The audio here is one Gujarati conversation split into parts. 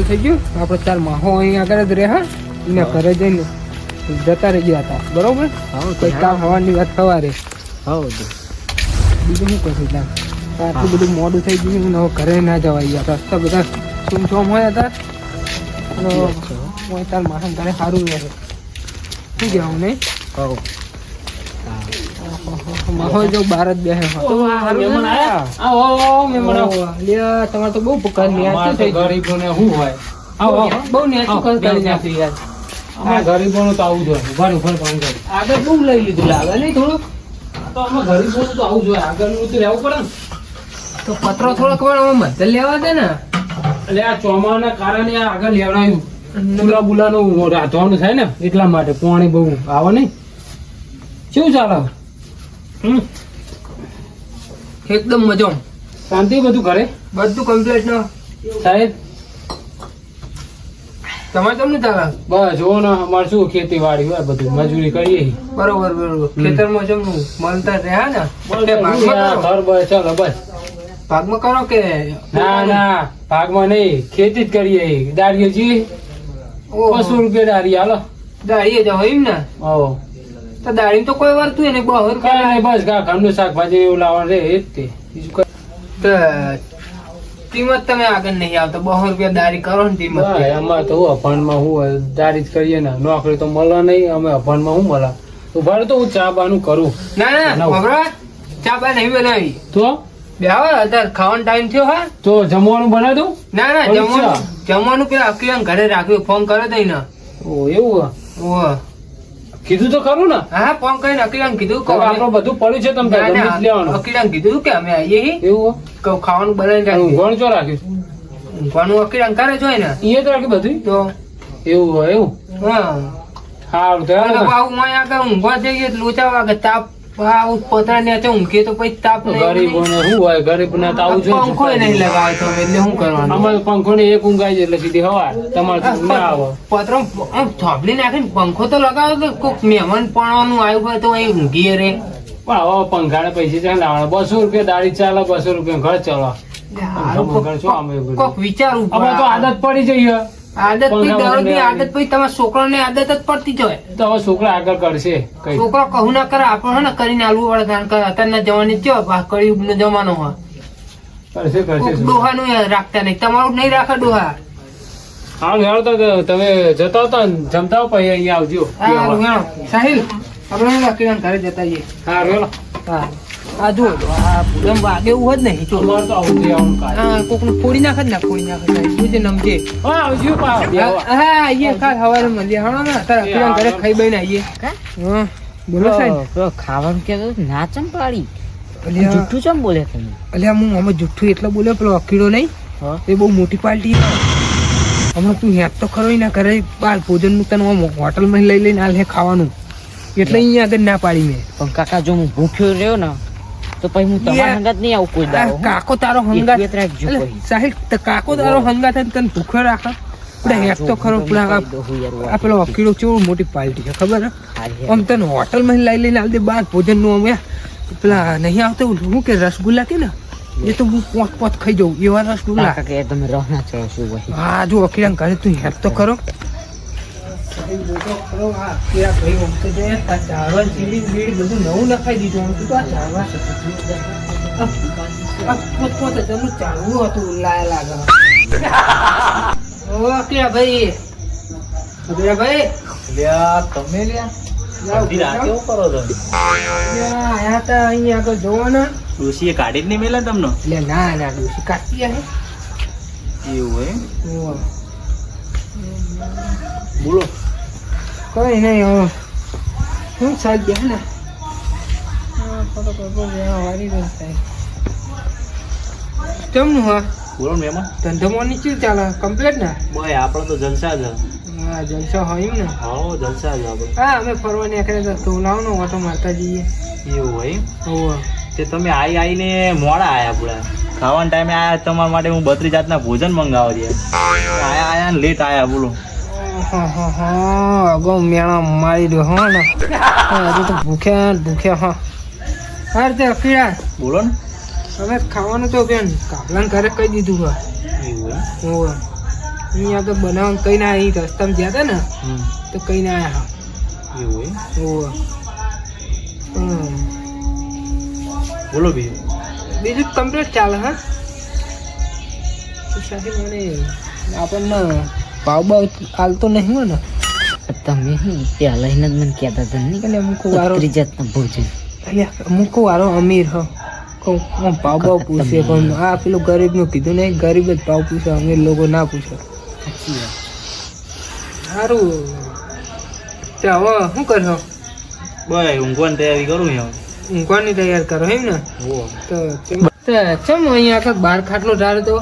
થઈ ગયું. આપણે ચાર માહો અહીં આગળ જ રહ્યા એને ઘરે જઈને જતા રહી ગયા હતા. બરોબર કોઈ કામ હવાની વાત સવારે બીજું શું કશું ત્યાં આટલું બધું મોડું થઈ ગયું ને હવે ઘરે ના જવાય. રસ્તા બધા સુમસોમ હોય હતા. તાર માથા ઘરે સારું રહે શું કહેવું નહીં. માહોલ જો બાર જ બેસે તમારે તો બહુ પુકાર ગરીબોને શું હોય બહુ નેચું કરી નાખ્યું યાર. ગરીબોનું તો આવું જોઈએ. ઉભા કામ કરે આગળ બહુ લઈ લીધું લાગે નહીં થોડુંક તો આમાં ગરીબોનું તો આવું જોઈએ. આગળનું તો લેવું પડે ને. તો પત્રો થોડોક બદલ લેવા દે ને. એટલે આ ચોમાના કારણે આ આગળ લેવડાયું ચૂલા બુલાનું રાંધવાનું થાય ને એટલા માટે પાણી બહુ આવે નહીં. શું ચાલે? એકદમ મજો શાંતિ બધું ઘરે બધું કમ્પ્લીટ નો સાહેબ તમારે કેમનું ચાલે? બસ જો ને અમારે શું ખેતીવાડી હોય બધું મજૂરી કરીએ. બરોબર ખેતરમાં જમનું મળતા રહ્યા ને ઘર બસ ચાલો બસ ભાગમાં કરો કે ના ભાગમાં નહીં ખેતી જ કરીએ. દાડીએ જી 200 રૂપિયા દાડી હાલો. દાડીએ જાવ એમ ને? તો દાડી તો કોઈ વાર તું એને બહુ નહીં બસ ઘરનું શાકભાજી એવું લાવવાનું રે એ જ તે બીજું કિંમત તમે આગળ નહીં આવતા 200 રૂપિયા દારી કરો ને કિંમત. એમાં તો અભણમાં હું દારી જ કરીએ ને નોકરી તો મળે નહીં. અમે અભણમાં શું મળે ઉભા તો હું ચા બાનું કરું. ના ચા બા નહીં બનાવી તો અત્યારે ખાવાનો ટાઈમ થયો હા તો જમવાનું બનાવી દઉં. ના જમવાનું પેલા અકીલાને ઘરે રાખ્યું ફોન કરે દઈ ને. એવું કીધું તો ખરું ને? હા ફોન કરીને અકીલાને કીધું આપણું બધું પડ્યું છે તમે અકીલાને કીધું કે અમે આવીએ એવું ખાવાનું બનાવીને ઊંઘવાનું ચો રાખ્યું? ઊંઘવાનું અકીલાને કરે જ હોય ને એ તો રાખ્યું બધું. તો એવું હોય એવું સારું તો આગળ ઊંઘવા જઈએ લોચા વાગે તાપ પોતરા ને ઊંઘે તો પછી તાપ ગરીબોને શું હોય ગરીબ ને તો આવું જોઈએ. પંખો નહીં લગાવતો એટલે શું કરવાનું? અમારે પંખો ને એક ઊંઘાઈ જાય એટલે સીધી હવા તમારે ના આવે. પતરો થોભલી નાખીને પંખો તો લગાવો કે કોઈક મહેમાન પણ આવ્યું હોય તો અહીં ઊંઘીએ રે. પણ હવે પંખાને પૈસા ચાલે લાવવાના 200 રૂપિયા દાડી ચાલે 200 રૂપિયા ઘર ચાલો. કોક વિચારવું તો આદત પડી જઈએ. આદત પછી તમારા છોકરાને આદત જ પડતી જ હોય. તો હવે છોકરા આગળ કરશે. છોકરો કહું ના કરે આપણે હે ને કરીને આલવું પડે. કારણ કે અત્યારના જવાની કળિયુગ નો જમાનો હોય. કરશે ડોહા નું રાખતા નહીં. તમારું નહીં રાખે ડોહા. હા તો તમે જતા હતા જમતા પછી અહીંયા આવજો. સાહિલ આપણે કિરણ ઘરે જતા જઈએ. હા રેલો. હા આ જો એમ વાગે એવું જ નહીં. તમારે તો આવું કોક નું ફોડી નાખે ને ફોડી નાખે તું નમજે. હા આવજો હા આઈએ કાલ સવારે મળીએ. હા ને તારા કિરણ ઘરે ખાઈ બઈને આવીએ. હા બોલો સાહેબ ખાવાનું કેતો ના ચમ પાડી જુઠ્ઠું ચમ બોલે તમે? અલ્યા હું અમે જુઠ્ઠું એટલે બોલ્યો પેલો અકીડો નહીં એ બહુ મોટી પાર્ટી હમણાં તું હેત તો ખરો ના કરે બાર ભોજન નું તને હોટલમાં લઈ લઈને હાલ હે ખાવાનું એટલે અહીંયા આગળ ના પાડી મેં. પણ કાકા જો હું ભૂખ્યો રહ્યો ને તો પછી હું તમારા હંગાત નહીં આવું કોઈ દાડો. કાકો તારો હંગાત સાહેબ કાકો તારો હંગાત તને ભૂખ્યો રાખે. હેત તો ખરો આ પેલો અકીડો કેવું મોટી પાર્ટી છે ખબર હે? આમ તને હોટલમાં લઈ લઈને હાલ દે બાર ભોજન નું અમે પેલા નહીં આવતો શું કે રસગુલ્લા કે ને એ તો હું પોત ખાઈ જાઉં એવા રસગુલ્લા. તમે રહના છો શું ભાઈ? હા જો અકીડા ઘરે તું હેત તો ખરો. બધું નવું નખાઈ દીધું ચાલવું હતું લાયા લાગે ભાઈ તમે અહીંયા આગળ જોવાના ડોશીએ કાઢી જ નહીં મેલા તમને? એટલે ના ડોશી કાઢી આવે એવું બોલો. કઈ નહીં હવે શું સાહેબ બે ને કેમનું હા બોલો ને મહેમાન. ધંધો મોની ચીજ ચાલે કમ્પ્લીટ ને? ભાઈ આપણે તો જલસા જ. હા જલસા હોય એમ ને? હા જલસા જ આપણે. હા અમે ફરવા નીકળે તો લાવનો ઓટો મારતા જઈએ. એવું હોય હોવે. તે તમે આવીને મોડા આયા પૂરા ખાવાના ટાઈમે આયા તમારા માટે હું 32 જાતના ભોજન મંગાવો છે. આયા ને લેટ આયા બોલો. અગો મેળા મારી દો હો ને હજુ તો ભૂખ્યા હા. હાર તે અકીડા બોલો ને. હવે ખાવાનું તો બેન કાપલાને ઘરે કહી દીધું હોય. એવું હોવે. અહીંયા તો બનાવવાનું કઈ ના અહીં રસ્તામાં ગયા હતા ને તો કઈ ના આયા એવું એમ? ઓવા બોલો બીજું. બીજું કમ્પ્લીટ ચાલે હા તો સાહેબ મને આપણને ભાવ ભાવ હાલતો નહીં હોય ને તમે પહેલા જ મને કહેતા હતા ને એટલે અમુક વારો બત્રી જાતના ભોજન એટલે અમુક વારો અમીર હો કહું ભાવ ભાવ પૂછે પણ આ પેલું ગરીબનું કીધું નહીં ગરીબ જ ભાવ પૂછે અમીર લોકો ના પૂછે સારું તો હવે શું કરશો બસ ઊંઘવાની તૈયારી કરું યાર. ઊંઘવાની તૈયાર કરો એમ ને હો. તો ચમ અહીંયા આખા બાર ખાટલો ઢાળ તો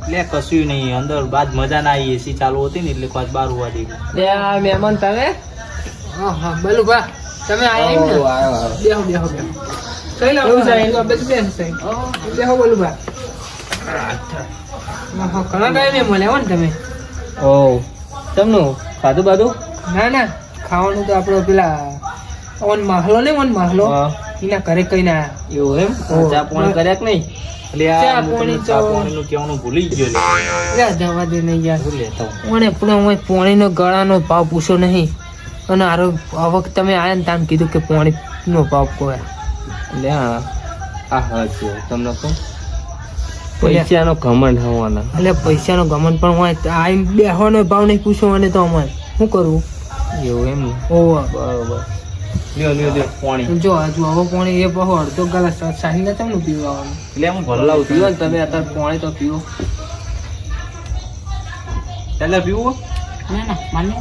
લે કશું નહીં અંદર બાદ મજા ના આવી એસી ચાલુ હતી ને એટલે પાછ બાર હોવા દે. મહેમાન તમે હા હા બોલું બા તમે આયા એમ ને બેહો બેહો બેહો સહી લાવો સાહેબ બધું બેન સાહેબ બેહો બોલું બા હા ઘણા ટાઈમે મળ્યા હો ને તમે ઓ તમનું ખાધું બાધું ના ના ખાવાનું તો આપણો પેલા ઓન માહલો ને ઓન માહલો એના ઘરે કઈ ના એવું એમ ઓહ. ચા પાણી કર્યા કે નહીં એટલે આ ચા હું પાણી તમને તો- ચા પાણીનું કહેવાનું ભૂલી જ ગયો લે. આવ્યા જવા દે નહીં યાર શું લેતા હું? ઓને પણ પોણીનો ગળાનો ભાવ પૂછો નહીં અને આરો આવક તમે આયા ને તામ કીધું કે પોણીનો ભાવ કોઈ એટલે હા હા છે તમને કહું પૈસાનો ઘમંડ હોવાના એટલે પૈસાનો ગમન પણ હોય તો આ બેહવાનો ભાવ નહીં પૂછો અને તો અમારે શું કરવું એવું એમ ને ઓવા બરોબર લ્યો લ્યો લ્યો પાણી. જો હજુ હવે પોણી એ બહુ અડધો ગ્લાસ સાહીને તમને પીવાનું એટલે હું ભરલાવું પીવો છું. ને તમે અત્યારે પાણી તો પીવો એટલે પીવું? ના ના માન્ય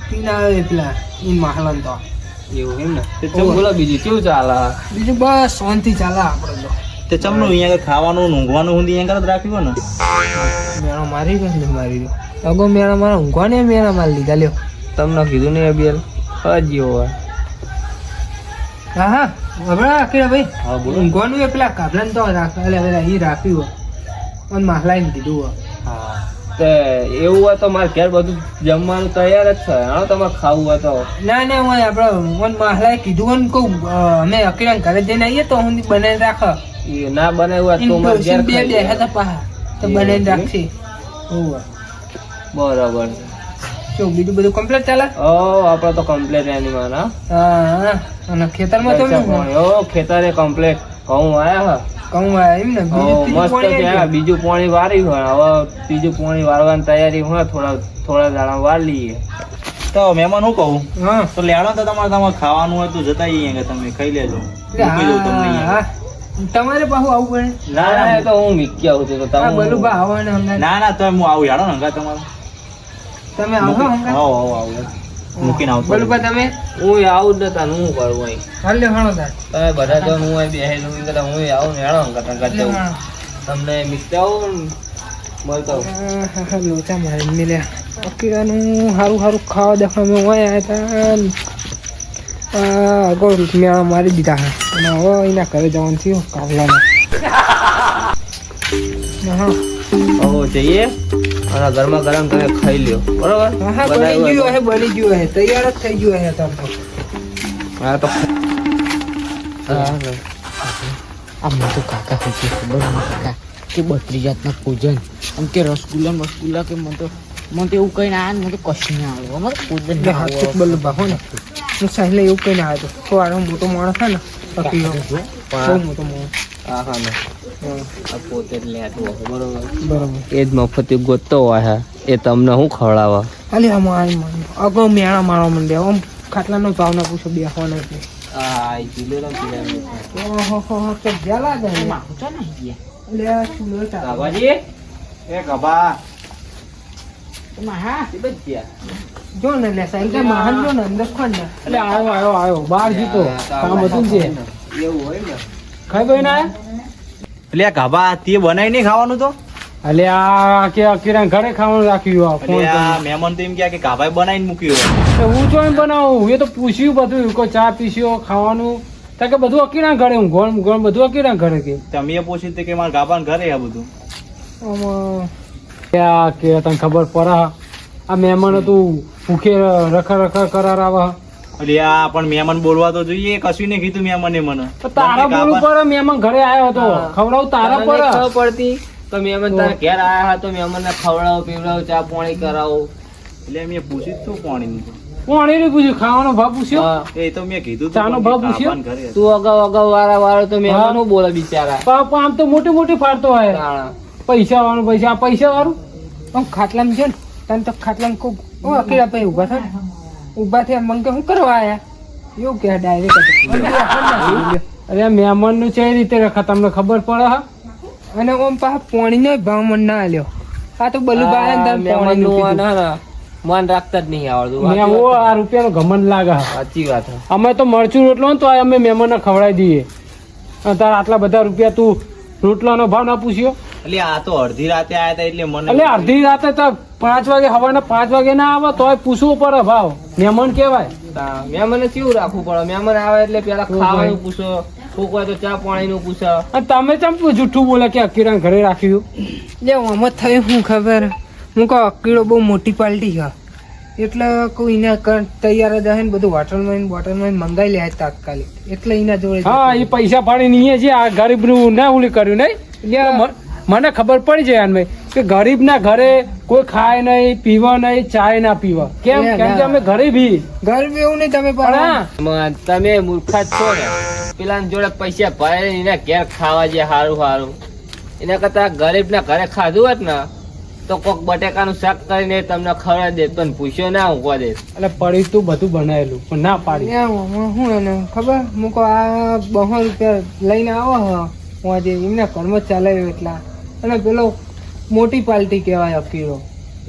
પીના આવે પેલા એ માહલન તો એવું એમ ને તે ચમ બોલો બીજું કેવું ચાલે બીજું બસ શાંતિ ચાલે આપણે તો તે ચમનું અહીંયા આગળ ખાવાનું ને ઊંઘવાનું ઊંધી અહીંયા આગળ જ રાખ્યું હોય ને. મેળો મારી ગયો ને મારી ગયો અગો મેળા મારા ઊંઘવાને મેળા મારી લીધા લ્યો તમને કીધું નહીં અબિયલ હજી હોય હા હા હમણાં આખી ભાઈ હા બોલો. ઊંઘવાનું એ પેલા કાબલાને તો એટલે પેલા એ રાખ્યું હોય અને માહલાઈને કીધું હોય હા. તે એવું હોય તો મારે ઘેર બધું જમવાનું તૈયાર જ છે હા તમારે ખાવું હોય તો ના ના હું આપણે મને માહલાએ કીધું હોય ને કહું અમે અકીરાને ઘરે જઈને આવીએ તો હું બનાવીને રાખ એ ના બનાવ્યું હોય તો મારે ઘેર બે ખાઈ બે હતા પાહા તો બનાવીને રાખશે હોવે. બરાબર શું બીજું બધું કમ્પ્લીટ ચાલે ઓ આપણે તો કમ્પ્લેટ એની માં હા હા હા અને ખેતરમાં તો ઓ ખેતરે કમ્પ્લેટ ઘઉં આયા કહું એમ ને હા મસ્ત ત્યાં બીજું પાણી વારી હોય હવે બીજું પાણી વારવાની તૈયારી હોય થોડા દાડા વાર લઈએ તો મહેમાન હું કહું હા તો લેણો તો તમારે ખાવાનું હોય તો જતા આવીએ અહીંયા તમે ખાઈ લેજો. મૂકી દઉં તમને અહીંયા. હા તમારે પાછું આવું પડે ના ના એ તો હું મીકી આવું છું તો હા તમે બોલું બા આવવાને હમણાં ના ના તો હું આવું યાડો ને હંગાત તમારે. તમે આવો હમણાં આવો આવો આવો મૂકીને આવતો બોલું બા તમે હું આવું જ નતા હું કરું અહીં હાલ લે હણો તાર તમે બધા તો હું અહીં બેહેલું એમ કરતા હું આવું ને હેડો કરતા લે કરતા હણો. તમને મીકતા આવું ને મળતો લોચા મારી મિલ્યા અકીરાનું સારું સારું ખાવા દેખાવા મેં હોય આવ્યા હતા આગળ મેળા મારી દીધા હા અને હવે એના ઘરે જવાનું થયું કાવલામાં હા હવે જઈએ અને ગરમા ગરમ તમે ખાઈ લ્યો બરોબર હા બની ગયું હે બની ગયું હે તૈયાર જ થઈ ગયું હે અત્યારે તો હા તો આ મને તો કાકા પૂછે ખબર મને કાકા કે બત્રી જાતના પૂજન આમ કે રસગુલ્લા કે મને તો એવું કઈ ના આવે ને મને તો કશું ના આવે અમારે પૂજન એટલે ના હાથ આવે. બલ્લુ બાહો ને હું સાહેબ એવું કઈ ના આવ્યો તો આનો મોટો માણસ છે ને પકીનો બહુ મોટો માણસ હા હા ને હા, આ પોતે જ લેતું હશે બરોબર બરોબર એ જ મફતી ગોતતો હોય એ તમને શું ખવડાવે અલે અમારી અગાઉ મેળા મારવા માંડે આમ ખાટલાનો ભાવ ના પૂછો બેસવાનો એટલે આ જીલેલો ઓહો તો જલા દે એમાં આવતો ને અહીંયા. એટલે આ ચૂલો ચાલે. બાબાજી એ ગભા એમાં હા એ બધ ગયા જો ને લે સાહેબ મહાન જો ને અંદર ખોન ને એટલે આવ્યો બહાર જીતો કામ હતું છે એવું હોય ને ખાઈ ભાઈ ના એટલે આ ગભા તે બનાવી નહીં ખાવાનું તો અલે આ કે અકીરા ઘરે ખાવાનું રાખ્યું એટલે આ મહેમાન તો એમ કહે કે ગાભાઈ બનાવીને મૂક્યું હોય. હું તો એમ બનાવું એ તો પૂછ્યું બધું કોઈ ચા પીસ્યો ખાવાનું તો કે બધું અકીરા ઘરે હું ગોળ બધું અકીરા ઘરે કે તમે એ પૂછ્યું હતું કે મારા ગાભાને ઘરે આ બધું. આમાં આ કે તને ખબર પડે આ મહેમાન હતું ભૂખે રખા કરારાવા એટલે આ પણ મહેમાન બોલવા તો જોઈએ કશું નહીં કીધું મહેમાને મને તો તારા બોલવું પડે મહેમાન ઘરે આવ્યો હતો હા. ખવડાવું તારા પડે પડતી તો મહેમાન તારા ઘેર આયા હા તો મહેમાનને ખવડાવો પીવડાવો ચા પાણી કરાવો. એટલે મેં પૂછ્યું જ શું પાણીનું તો. કોણે નહીં પૂછ્યું ખાવાનો ભાવ પૂછ્યો હા. એ તો મેં કીધું તું ચાનો પણ ભાવ કે પૂછ્યો? કાબાને ઘરે તું અગાઉ વાળો તો મહેમાન શું બોલે બિચારા. પાપા આમ તો મોટી મોટી ફાડતો હોય તાણા. પૈસા વાળું પૈસા વાળું આમ ખાટલામાં છે ને તને તો ખાટલામાં ખૂબ અકેલા ભાઈ ઊભા થાય ઊભા થયા મને કે શું કરવા આયા એવું કે ડાયરેક્ટ અરે મહેમાન નું છે રીતે રખા તમને ખબર પડે હા અને ઓમ પાછા પોણીનો ભાવ મને ના આલ્યો આ તો બલું બાળા મહેમાનનું મન રાખતા જ નહીં આવડતું. મેમો આ રૂપિયાનો ઘમંડ લાગે હા. સાચી વાત છે. અમે તો મરચું રોટલો ને તો અમે મહેમાનને ખવડાવી દઈએ અને તારા આટલા બધા રૂપિયા તું રોટલાનો ભાવ ના પૂછ્યો? એટલે આ તો અડધી રાતે આયા હતા એટલે મને એટલે અડધી રાતે તો 5 વાગે હવાના 5 વાગે ના આવે તોય પૂછવું પડે ભાવ. મહેમાન કેવાય. મહેમાનને કેવું રાખવું પડે? મહેમાન આવે એટલે પેલા ખાવાનું પૂછો, કોક હોય તો ચા પાણી નું પૂછો. અને તમે ચમ જૂઠું બોલે કે અકીરાને ઘરે રાખ્યું? લે આમ જ થયું શું ખબર હું કહું અકીડો બહુ મોટી પાલટી છે એટલે કોઈ એના તૈયાર જ હે ને બધું બોટલમાં મંગાઈ લે તાત્કાલિક એટલે એના જોડે હા એ પૈસા ફાડી નહીં છે આ ગરીબ નું ના ઓલી કર્યું નહીં. મને ખબર પડી જાય ભાઈ કે ગરીબ ના ઘરે કોઈ ખાય નહીં પીવા નહીં ચાય ના પીવા. કેમ? કેમ કે અમે ગરીબી. ગરીબ એવું નહીં તમે પણ પણ હા, તમે મૂર્ખા જ છો ને. પેલા જોડે પૈસા ભરે એના ઘેર ખાવા જે સારું એના કરતા ગરીબ ના ઘરે ખાધું હોત ને તો કોક બટેકાનું શાક કરીને તમને ખવડાવી દે પણ પૂછ્યો ના ઊંઘવા દે. એટલે પડી તું બધું બનાવેલું પણ ના પાડી. શું એને ખબર મૂકો આ 200 રૂપિયા લઈને આવો હ આજે એમના ઘરમાં ચલાવ્યો એટલા અને પેલો મોટી પાલટી કહેવાય અકીડો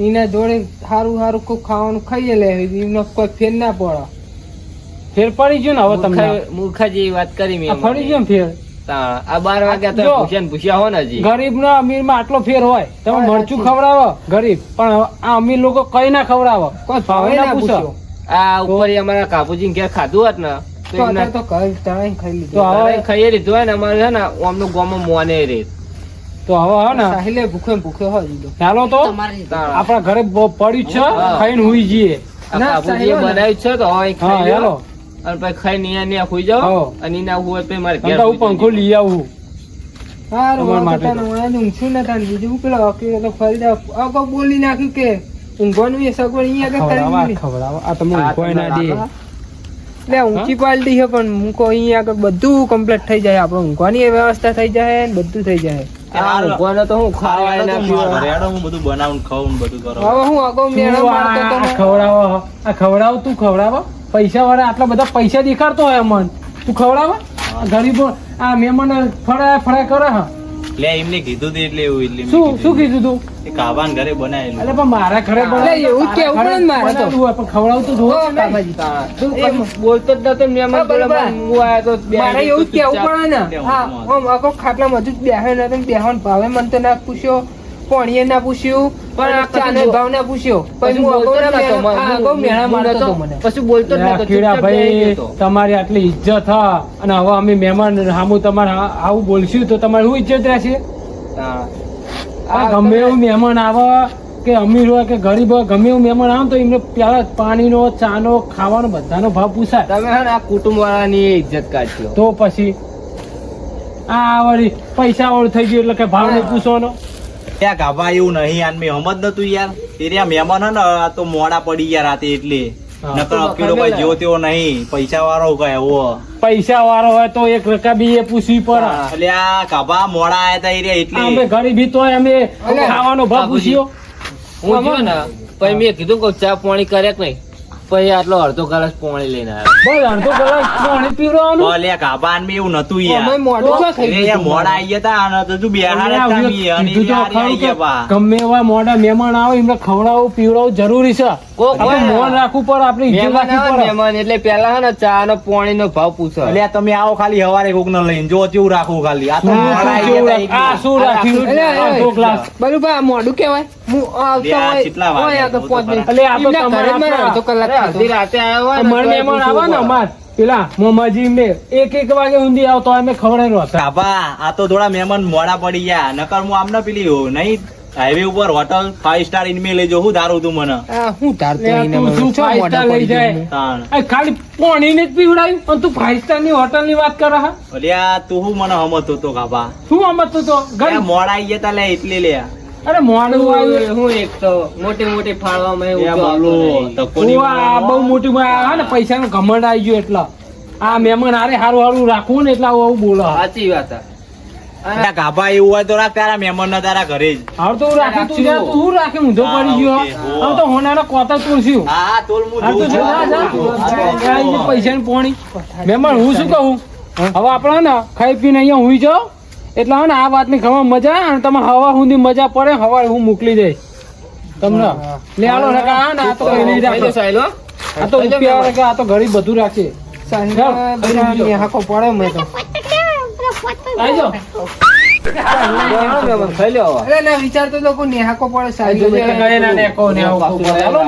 એના જોડે સારું કોઈ ખાવાનું ખાઈએ લે એમને કોઈ ફેર ના પડે. ફેર પડી ગયો ને હવે તમને મૂર્ખા જેવી વાત કરી મેં. આ ફરી ગયો ને ફેર. આ 12 વાગ્યા તો જો. પૂછ્યા હો ને હજી. ગરીબ ના અમીર માં આટલો ફેર હોય. તમે મરચું ખવડાવો ગરીબ પણ આ અમીર લોકો કઈ ના ખવડાવો કોઈ ભાવે ના પૂછો. આ ઉપર અમારા કાપુજી ઘેર ખાધું હોત ને તો એમના તો ઘર તણાઈ ખાઈ લીધું તો હવે ખાઈ લીધું હોય ને અમારે છે ને આમનું ગામમાં મોને રે. તો હવે હે ને સાહિલે ભૂખ્યો હોય દીધો ચાલો તો આપણા ઘરે પડ્યું છે ખાઈને હુઈ જઈએ. ના, કાપુજી સાહેબ, બનાવ્યું છે તો હવે હા ખાઈ લો. હેલો અને પછી ખાઈ ને હુઈ જાઓ હા. અને ના હોય તો મારે તમ ઘેર તો હું સુઈ પંખો લઈ આવું. સારું તમારા માટે વાંધો નહીં, હું ઊંઘશું ને તાન બીજું પેલો અકીડો તો ફરી અગાઉ બોલી નાખ્યું કે ઊંઘવાનું એ સગવડ અહીંયા આગળ કરી ખવડાવો આ તમે ઊંઘવાય ના દે. એટલે ઊંચી પાલટી છે પણ મૂકો અહીંયા આગળ બધું કમ્પ્લીટ થઈ જાય આપણે ઊંઘવાની વ્યવસ્થા થઈ જાય ને બધું થઈ જાય આ ઊંઘવાનો તો હું ખાવાય ના પીવાય. ઘરે હેડો, હું બધું બનાવું ખાવું બધું કરું. હવે હું અગાઉ મેળો મારતો તો આ ખવડાવો આ ખવડાવો તું ખવડાવો પૈસા વાળા આટલા બધા પૈસા દેખાડતો હોય મન તું ખવડાવો. આ ગરીબો આ મહેમાન ફળાય કરે હા. લે એમને કીધું તું એટલે એવું એટલે મેં શું કીધું તું? એ કાબાને ઘરે બનાવેલું. અરે પણ મારા ઘરે એટલે એવું જ કેવું પડે ને મારે તો. બનાવ્યું હોય, પણ ખવડાવતું તો હોય ને કાકાજી. એ બોલતો જ નતો મહેમાન હા, બરોબર. પેલા હું આયો તો બે મારે એવું જ કેવું પડે ને કેવું હા આમ અગાઉ ખાટલામાં હજુ બેહે નતો ને બેહવાનો ભાવે મને તો ના પૂછ્યો પાણીએ ના પૂછ્યું પણ આ ચાનો કશું ભાવ ના પૂછ્યો પછી પછી હું બોલતો જ અગાઉ નતો. ના અગાઉ મેળા મારતો હતો મને પછી બોલતો જ અરે નતો. કીડા ચૂપચાપ બેહી ભાઈ ગયો તો. તમારી આટલી ઇજ્જત હા અને હવે અમે મહેમાન સામું તમારે આવું બોલશું તો તમારે શું ઇજ્જત રહેશે? હા. આ ગમે એવું મહેમાન આવે કે અમીર હોય કે ગરીબ હોય ગમે એવું મહેમાન આવે તો એમને પેલા પાણીનો ચાનો ખાવાનો બધાનો ભાવ પૂછાય. તમે હે ને આ કુટુંબ વાળાની ઇજ્જત કાઢ્યો. તો પછી આ વળી પૈસા વાળું થઈ ગયું એટલે કે ભાવ નહીં પૂછવાનો. ત્યાં ગાભા એવું નહીં યાર મેં સમજ નતું યાર એ રહ્યા મહેમાન હે ને આ તો મોડા પડી ગયા રાતે એટલે હા. નકર અકેડો ભાઈ જેવો તેવો નહીં પૈસા વાળો કઈ એવો પૈસા વાળો હોય તો એક રકાબી એ પૂછવી પડે. એટલે આ ગાભા મોડા આયા તા એ રહ્યા અમે એટલે ગરીબી તો અમે ખાવાનો ભાવ પૂછ્યો. હું જો ને પછી મેં કીધું કે ચા પાણી કરે કે નહીં પછી આટલો અડધો ગ્લાસ પાણી લઈને આવ્યો. બસ અડધો કલાક પાણી પીવડાવવાનું. અલ્યા ગાભા ને એવું નતું અમે યાર મોઢું શું થઈ એટલે યાર ગયું મોડા આઈ ગયા તા અને તો તું બિહાર જ તા બી અને કીધું તો યાર ખરું આઈ કે ગયા બા ગમે એવા મોડા મહેમાન આવે એમને ખવડાવવું પીવડાવવું જરૂરી છે. કોક આપણે મોન રાખવું પડે આપણી ઇજ્જત મહેમાન રાખવી આવે ને પડે. મહેમાન એટલે પેલા હે ને ચા નો પાણી નો ભાવ પૂછો. અલ્યા તમે આવો ખાલી હવારે કોક ને લઈને જો કેવું રાખવું ખાલી આ તો મોડા આઈ ગયા તા આ શું રાખ્યું? એટલે, અડધો ગ્લાસ. બરોબર આ મોઢું કેવાય હું આવતો આ હોય કેટલા વાગે? હોય આગળ હું તો 5 મિનિટ એટલે આ તો એમના ઘરે જ મારે તમારા અડધો કલાક અરે અડધી થતો. રાતે આવ્યો હોય ને અમારે તોય મહેમાન પૂછવું આવે ને પડે. અમાર પેલા મોમાજી ને 1 વાગે ઊંધી આવતો અમે ખવડાવ્યો હતો. ગાભા આ તો થોડા મહેમાન મોડા પડી ગયા નકર હું આમને પેલી નહીં હાઈવે ઉપર હોટલ 5 સ્ટાર ઇનમે લેજો હું ધારું તું મને હું તાર તો લે, એને તું મને શું ચો 5 મોઢા સ્ટાર લઈ પડી જાય? ગયું. તાણ આ ખાલી પાણીને જ પીવડાવ્યું અને તું 5 સ્ટારની હોટલની વાત કરે હા અલ્યા તું હું મને હમતો તો કાપા શું સમજતો તો ગરીબ મોડા આઈ ગયા તા લે એટલે લે અરે મોડું આવ્યું હું એક તો મોટી મોટી ફાળવામાં એવું યા તો આવતો બબલુ નહીં. તકોની આ બહુ મોટી આ ને પૈસાનો ઘમંડ આવી ગયો એટલે આ મહેમાન હારે હારું હારું રાખવું ને એટલે આવું બોલો સાચી વાત છે. અલ્યા કાપા એવું હોય તો રાખ તારા મહેમાન ના તારા ઘરે જ હાર તો હું રાખી તું જા તું હું રાખી ઊંધો પડી ગયો ઓકે, હો. હવે તો હોનાનો કોતા તોડ્યું હા તોલ હું હાર તો જોઉં જા, જા. છું. આ જે પૈસાની પોણી મહેમાન હું શું કહું હવે આપણે ને ખાઈ પીને અહીંયા હુઈ જાઓ એટલે હે ને આ વાતની ખબર મજા અને તમે હવા સુધી મજા પડે હવારે હું મોકલી દઈશ તમને લે આલો ને આ ને આ તો કઈ નહીં ખાઈ લો રાખો સાહેબ, હો. આ તો રૂપિયા વાળા કે આ તો ગરીબ બધું રાખે સાહેબ, જાઓ, બધા ખાઈ લો. નેહાકો પડે મેં તો આવી જાઓ ખાઈ લો હવે. અરે ના વિચારતો તો કોઈ નેહાકો પડે સાહેબ ગળે ના નેકો ને આવું બધું. હાલો ને.